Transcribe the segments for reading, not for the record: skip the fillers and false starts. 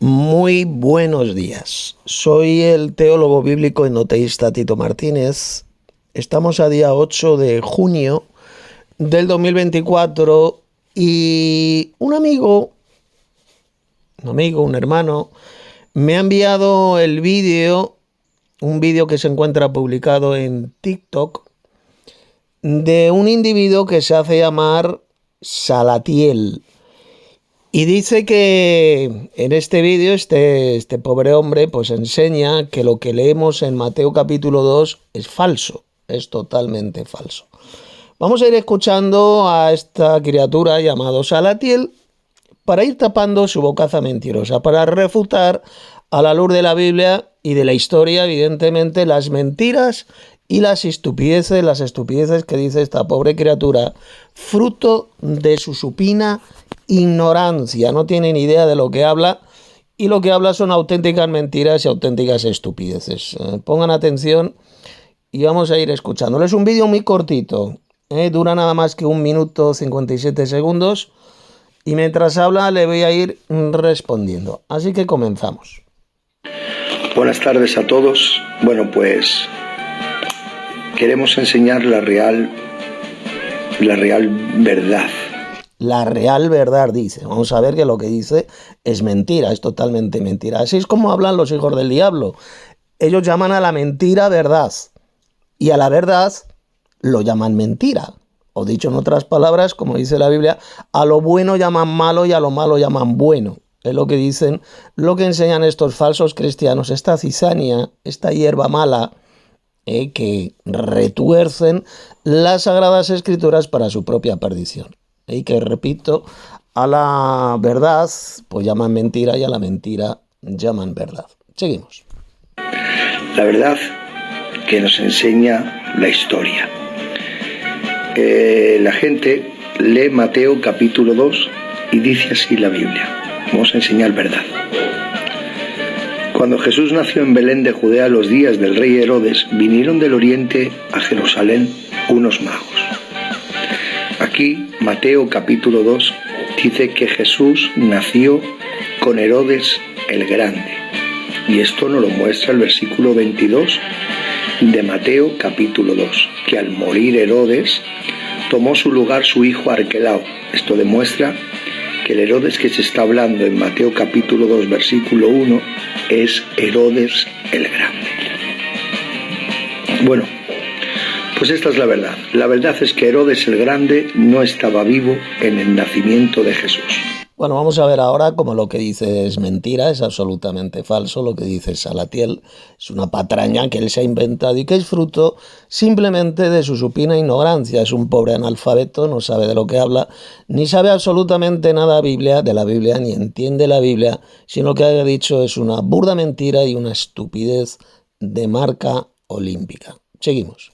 Muy buenos días. Soy el teólogo bíblico y noteísta Tito Martínez. Estamos a día 8 de junio del 2024 y un hermano, me ha enviado un vídeo que se encuentra publicado en TikTok de un individuo que se hace llamar Salatiel. Y dice que en este vídeo este pobre hombre pues enseña que lo que leemos en Mateo capítulo 2 es falso, es totalmente falso. Vamos a ir escuchando a esta criatura llamado Salatiel para ir tapando su bocaza mentirosa, para refutar a la luz de la Biblia y de la historia, evidentemente, las mentiras y las estupideces que dice esta pobre criatura, fruto de su supina ignorancia. No tiene ni idea de lo que habla y lo que habla son auténticas mentiras y auténticas estupideces. Pongan atención y vamos a ir escuchándolo. Es un vídeo muy cortito, dura nada más que 1 minuto 57 segundos y mientras habla le voy a ir respondiendo. Así que comenzamos. Buenas tardes a todos. Bueno, pues queremos enseñar la real verdad. La real verdad, dice. Vamos a ver que lo que dice es mentira, es totalmente mentira. Así es como hablan los hijos del diablo. Ellos llaman a la mentira verdad y a la verdad lo llaman mentira. O dicho en otras palabras, como dice la Biblia, a lo bueno llaman malo y a lo malo llaman bueno. Es lo que dicen, lo que enseñan estos falsos cristianos, esta cizaña, esta hierba mala, que retuercen las sagradas escrituras para su propia perdición. Y que, repito, a la verdad pues llaman mentira y a la mentira llaman verdad. Seguimos. La verdad que nos enseña la historia. La gente lee Mateo capítulo 2 y dice así la Biblia. Vamos a enseñar verdad. Cuando Jesús nació en Belén de Judea, los días del rey Herodes, vinieron del oriente a Jerusalén unos magos. Aquí, Mateo capítulo 2, dice que Jesús nació con Herodes el Grande. Y esto nos lo muestra el versículo 22 de Mateo capítulo 2, que al morir Herodes, tomó su lugar su hijo Arquelao. Esto demuestra que el Herodes que se está hablando en Mateo capítulo 2, versículo 1, es Herodes el Grande. Bueno, pues esta es la verdad. La verdad es que Herodes el Grande no estaba vivo en el nacimiento de Jesús. Bueno, vamos a ver ahora cómo lo que dice es mentira, es absolutamente falso. Lo que dice Salatiel es una patraña que él se ha inventado y que es fruto simplemente de su supina ignorancia. Es un pobre analfabeto, no sabe de lo que habla, ni sabe absolutamente nada de la Biblia, ni entiende la Biblia, sino lo que ha dicho es una burda mentira y una estupidez de marca olímpica. Seguimos.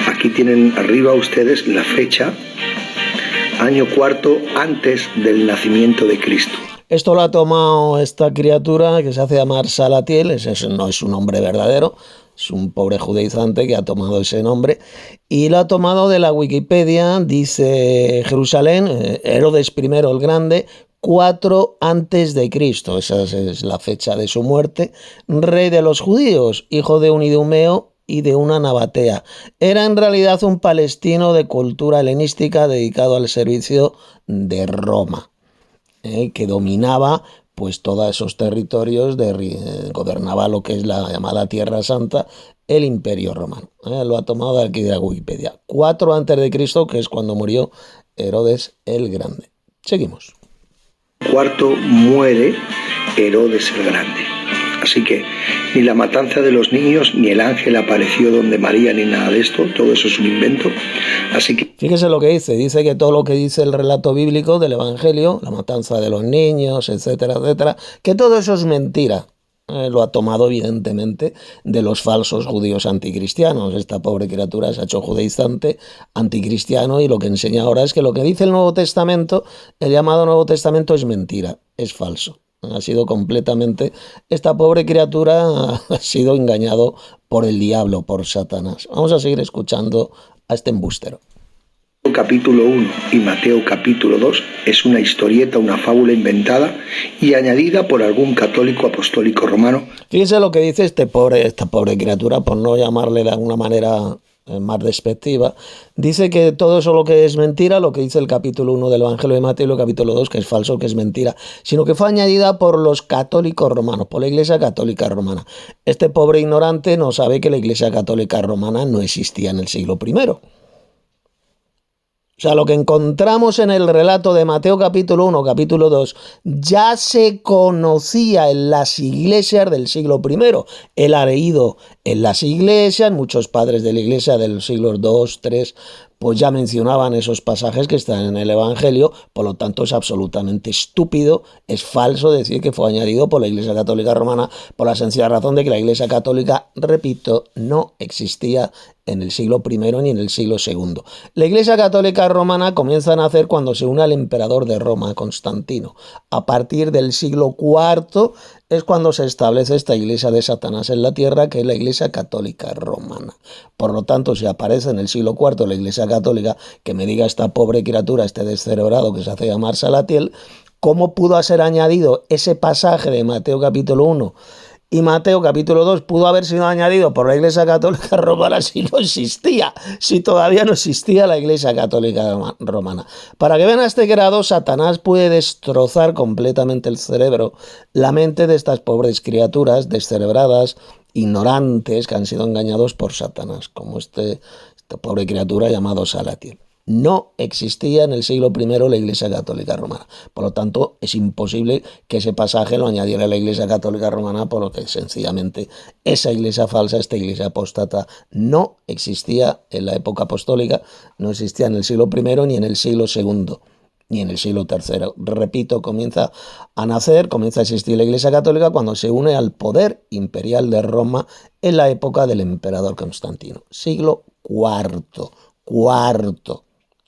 Aquí tienen arriba ustedes la fecha, año cuarto antes del nacimiento de Cristo. Esto lo ha tomado esta criatura que se hace llamar Salatiel, no es un nombre verdadero, es un pobre judaizante que ha tomado ese nombre y lo ha tomado de la Wikipedia. Dice Jerusalén, Herodes I el Grande, 4 antes de Cristo, esa es la fecha de su muerte, rey de los judíos, hijo de un idumeo y de una nabatea. Era en realidad un palestino de cultura helenística dedicado al servicio de Roma, que dominaba pues todos esos territorios, gobernaba lo que es la llamada Tierra Santa, el Imperio Romano. Lo ha tomado de aquí de la Wikipedia. 4 antes de Cristo, que es cuando murió Herodes el Grande. Seguimos. Cuarto muere Herodes el Grande. Así que ni la matanza de los niños, ni el ángel apareció donde María, ni nada de esto, todo eso es un invento. Así que fíjese lo que dice que todo lo que dice el relato bíblico del Evangelio, la matanza de los niños, etcétera, etcétera, que todo eso es mentira. Lo ha tomado evidentemente de los falsos judíos anticristianos. Esta pobre criatura se ha hecho judaizante, anticristiano, y lo que enseña ahora es que lo que dice el Nuevo Testamento, el llamado Nuevo Testamento, es mentira, es falso. Ha sido completamente, esta pobre criatura ha sido engañado por el diablo, por Satanás. Vamos a seguir escuchando a este embustero. capítulo 1 y Mateo capítulo 2 es una historieta, una fábula inventada y añadida por algún católico apostólico romano. Fíjense lo que dice esta pobre criatura, por no llamarle de alguna manera más despectiva. Dice que todo eso lo que es mentira, lo que dice el capítulo 1 del Evangelio de Mateo y el capítulo 2, que es falso, que es mentira, sino que fue añadida por los católicos romanos, por la Iglesia Católica Romana. Este pobre ignorante no sabe que la Iglesia Católica Romana no existía en el siglo I. O sea, lo que encontramos en el relato de Mateo capítulo 1, capítulo 2, ya se conocía en las iglesias del siglo I. Él ha leído en las iglesias, muchos padres de la iglesia del siglo II, III, pues ya mencionaban esos pasajes que están en el Evangelio, por lo tanto es absolutamente estúpido, es falso decir que fue añadido por la Iglesia Católica Romana, por la sencilla razón de que la Iglesia Católica, repito, no existía en el siglo I ni en el siglo II. La Iglesia Católica Romana comienza a nacer cuando se une al emperador de Roma, Constantino. A partir del siglo IV es cuando se establece esta iglesia de Satanás en la tierra, que es la Iglesia Católica Romana. Por lo tanto, si aparece en el siglo IV la Iglesia Católica, que me diga esta pobre criatura, este descerebrado que se hace llamar Salatiel, ¿cómo pudo ser añadido ese pasaje de Mateo capítulo 1 y Mateo capítulo 2 pudo haber sido añadido por la Iglesia Católica Romana si no existía, si todavía no existía la Iglesia Católica Romana? Para que vean a este grado, Satanás puede destrozar completamente el cerebro, la mente de estas pobres criaturas descerebradas, ignorantes, que han sido engañados por Satanás, como esta pobre criatura llamado Salatiel. No existía en el siglo I la Iglesia Católica Romana. Por lo tanto, es imposible que ese pasaje lo añadiera la Iglesia Católica Romana, por lo que sencillamente esa iglesia falsa, esta iglesia apóstata, no existía en la época apostólica, no existía en el siglo I ni en el siglo II. Ni en el siglo III. Repito, comienza a nacer, comienza a existir la Iglesia Católica cuando se une al poder imperial de Roma en la época del emperador Constantino. Siglo IV.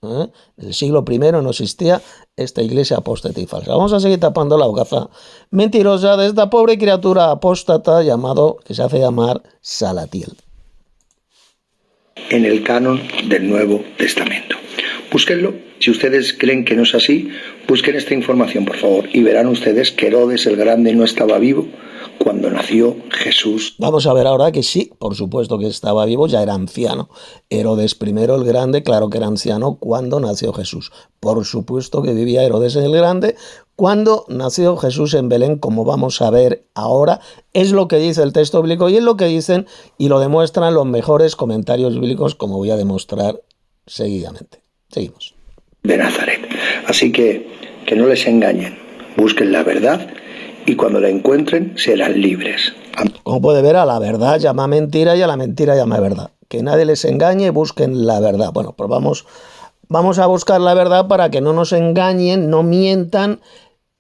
En el siglo I no existía esta iglesia apóstata y falsa. Vamos a seguir tapando la hogaza mentirosa de esta pobre criatura apóstata que se hace llamar Salatiel. En el canon del Nuevo Testamento. Búsquenlo. Si ustedes creen que no es así, busquen esta información, por favor, y verán ustedes que Herodes el Grande no estaba vivo cuando nació Jesús. Vamos a ver ahora que sí, por supuesto que estaba vivo, ya era anciano. Herodes I el Grande, claro que era anciano cuando nació Jesús. Por supuesto que vivía Herodes el Grande cuando nació Jesús en Belén, como vamos a ver ahora. Es lo que dice el texto bíblico y es lo que dicen y lo demuestran los mejores comentarios bíblicos, como voy a demostrar seguidamente. Seguimos. De Nazaret. Así que no les engañen, busquen la verdad y cuando la encuentren serán libres. Como puede ver, a la verdad llama mentira y a la mentira llama verdad. Que nadie les engañe, busquen la verdad. Bueno, pues vamos a buscar la verdad para que no nos engañen, no mientan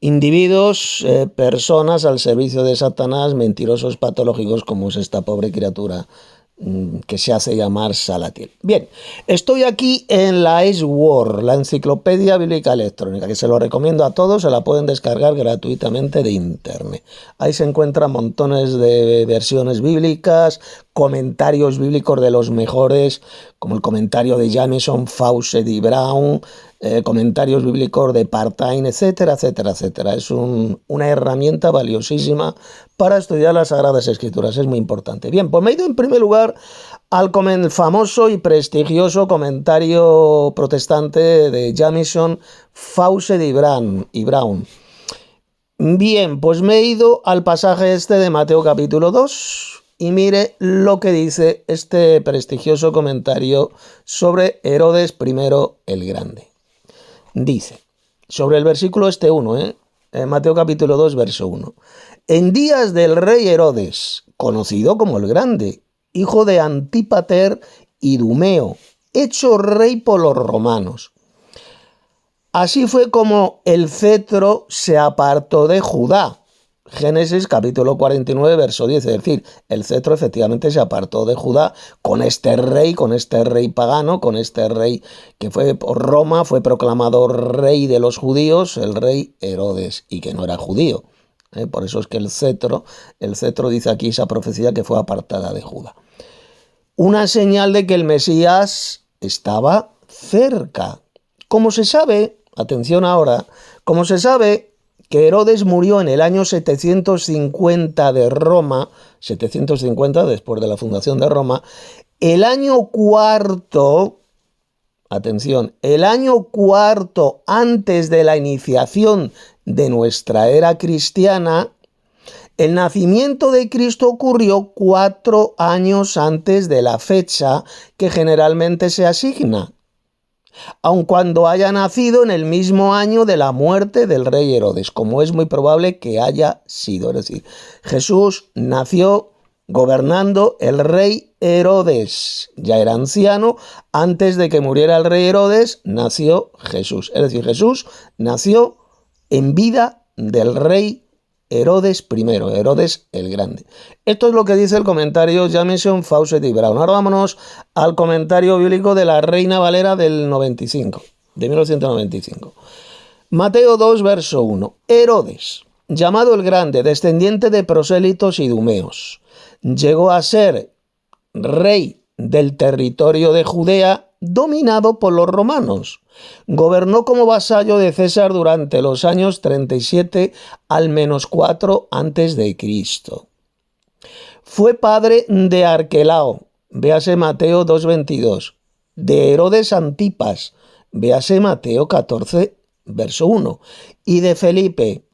individuos, personas al servicio de Satanás, mentirosos patológicos como es esta pobre criatura que se hace llamar Salatiel. Bien, estoy aquí en la Sword, la Enciclopedia Bíblica Electrónica, que se lo recomiendo a todos, se la pueden descargar gratuitamente de internet. Ahí se encuentran montones de versiones bíblicas, comentarios bíblicos de los mejores, como el comentario de Jamieson, Fawcett y Brown, comentarios bíblicos de Partain, etcétera, etcétera, etcétera. Es una herramienta valiosísima para estudiar las Sagradas Escrituras, es muy importante. Bien, pues me he ido en primer lugar al famoso y prestigioso comentario protestante de Jamieson, Fawcett y Brown. Bien, pues me he ido al pasaje este de Mateo capítulo 2 y mire lo que dice este prestigioso comentario sobre Herodes I el Grande. Dice, sobre el versículo 1, Mateo capítulo 2, verso 1. En días del rey Herodes, conocido como el Grande, hijo de Antípater y Dumeo, hecho rey por los romanos. Así fue como el cetro se apartó de Judá. Génesis capítulo 49, verso 10, es decir, el cetro efectivamente se apartó de Judá con este rey pagano, con este rey que fue por Roma, fue proclamado rey de los judíos, el rey Herodes, y que no era judío. Por eso es que el cetro dice aquí esa profecía que fue apartada de Judá. Una señal de que el Mesías estaba cerca. Como se sabe, atención ahora, como se sabe que Herodes murió en el año 750 de Roma, 750 después de la fundación de Roma, el año cuarto, atención, el año cuarto antes de la iniciación de nuestra era cristiana, el nacimiento de Cristo ocurrió 4 años antes de la fecha que generalmente se asigna, aun cuando haya nacido en el mismo año de la muerte del rey Herodes, como es muy probable que haya sido. Es decir, Jesús nació gobernando el rey Herodes. Ya era anciano, antes de que muriera el rey Herodes, nació Jesús. Es decir, Jesús nació en vida del rey Herodes I, Herodes el Grande. Esto es lo que dice el comentario Jamieson, Fawcett y Brown. Ahora vámonos al comentario bíblico de la Reina Valera del 95, de 1995. Mateo 2, verso 1. Herodes, llamado el Grande, descendiente de prosélitos idumeos, llegó a ser rey del territorio de Judea dominado por los romanos. Gobernó como vasallo de César durante los años 37 al -4 antes de Cristo. Fue padre de Arquelao, véase Mateo 2:22, de Herodes Antipas, véase Mateo 14, verso 1, y de Felipe,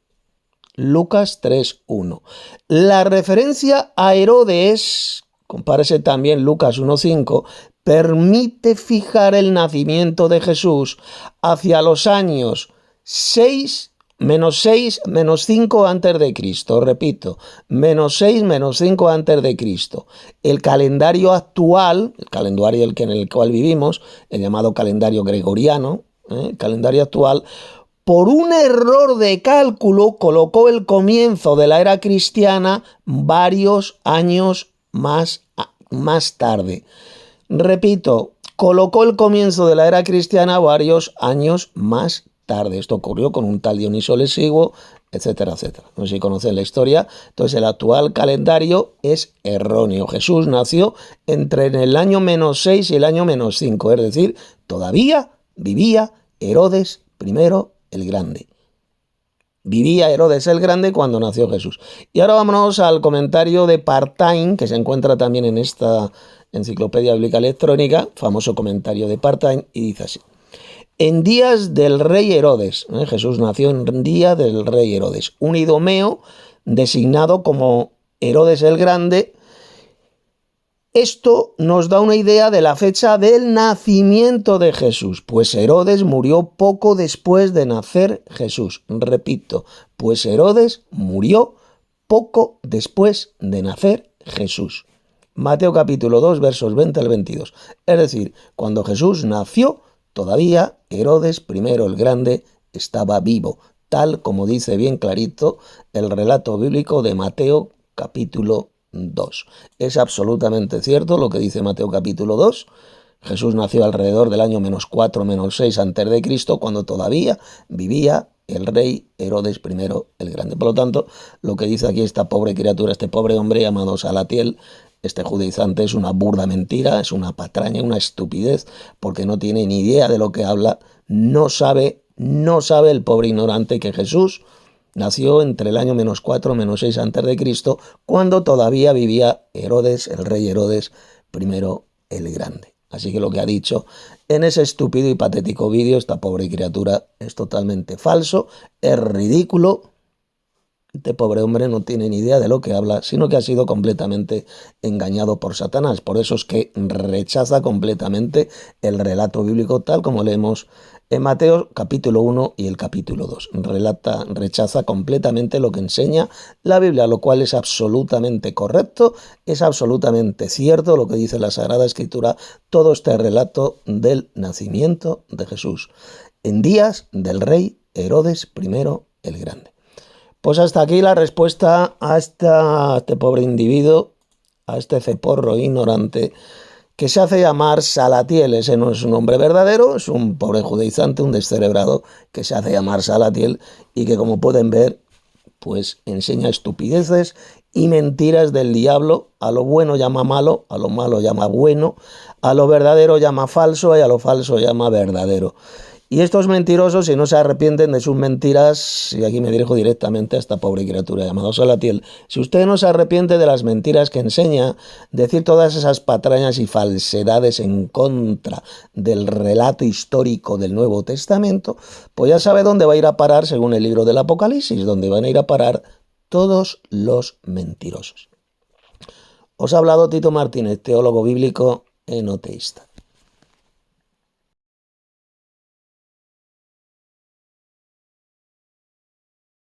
Lucas 3:1. La referencia a Herodes, compárese también Lucas 1:5, permite fijar el nacimiento de Jesús hacia los años 6, -5 antes de Cristo. Repito, -6, -5 antes de Cristo. El calendario actual, el calendario en el cual vivimos, el llamado calendario gregoriano, el calendario actual, por un error de cálculo colocó el comienzo de la era cristiana varios años más tarde. Repito, colocó el comienzo de la era cristiana varios años más tarde. Esto ocurrió con un tal Dioniso el Exiguo, etcétera, etcétera. No sé si conocen la historia. Entonces el actual calendario es erróneo. Jesús nació entre el año -6 y el año -5. Es decir, todavía vivía Herodes I el Grande. Vivía Herodes el Grande cuando nació Jesús. Y ahora vámonos al comentario de Partain, que se encuentra también en esta Enciclopedia Bíblica Electrónica, famoso comentario de Partain, y dice así. En días del rey Herodes, Jesús nació en día del rey Herodes, un idumeo designado como Herodes el Grande. Esto nos da una idea de la fecha del nacimiento de Jesús, pues Herodes murió poco después de nacer Jesús. Repito, pues Herodes murió poco después de nacer Jesús. Mateo capítulo 2, versos 20 al 22. Es decir, cuando Jesús nació, todavía Herodes I el Grande estaba vivo, tal como dice bien clarito el relato bíblico de Mateo capítulo 2. Es absolutamente cierto lo que dice Mateo capítulo 2. Jesús nació alrededor del año -4, -6 antes de Cristo, cuando todavía vivía el rey Herodes I el Grande. Por lo tanto, lo que dice aquí esta pobre criatura, este pobre hombre llamado Salatiel, este judaizante, es una burda mentira, es una patraña, una estupidez, porque no tiene ni idea de lo que habla, no sabe el pobre ignorante que Jesús nació entre el año -4, -6 antes de Cristo, cuando todavía vivía Herodes, el rey Herodes I el Grande. Así que lo que ha dicho en ese estúpido y patético vídeo esta pobre criatura es totalmente falso, es ridículo. Este pobre hombre no tiene ni idea de lo que habla, sino que ha sido completamente engañado por Satanás. Por eso es que rechaza completamente el relato bíblico tal como leemos en Mateo capítulo 1 y el capítulo 2. Rechaza completamente lo que enseña la Biblia, lo cual es absolutamente correcto, es absolutamente cierto lo que dice la Sagrada Escritura, todo este relato del nacimiento de Jesús en días del rey Herodes I el Grande. Pues hasta aquí la respuesta a este pobre individuo, a este ceporro ignorante que se hace llamar Salatiel. Ese no es un nombre verdadero, es un pobre judaizante, un descerebrado que se hace llamar Salatiel y que, como pueden ver, pues enseña estupideces y mentiras del diablo. A lo bueno llama malo, a lo malo llama bueno, a lo verdadero llama falso y a lo falso llama verdadero. Y estos mentirosos, si no se arrepienten de sus mentiras, y aquí me dirijo directamente a esta pobre criatura llamada Salatiel, si usted no se arrepiente de las mentiras que enseña, decir todas esas patrañas y falsedades en contra del relato histórico del Nuevo Testamento, pues ya sabe dónde va a ir a parar, según el libro del Apocalipsis, donde van a ir a parar todos los mentirosos. Os ha hablado Tito Martínez, teólogo bíblico enoteísta.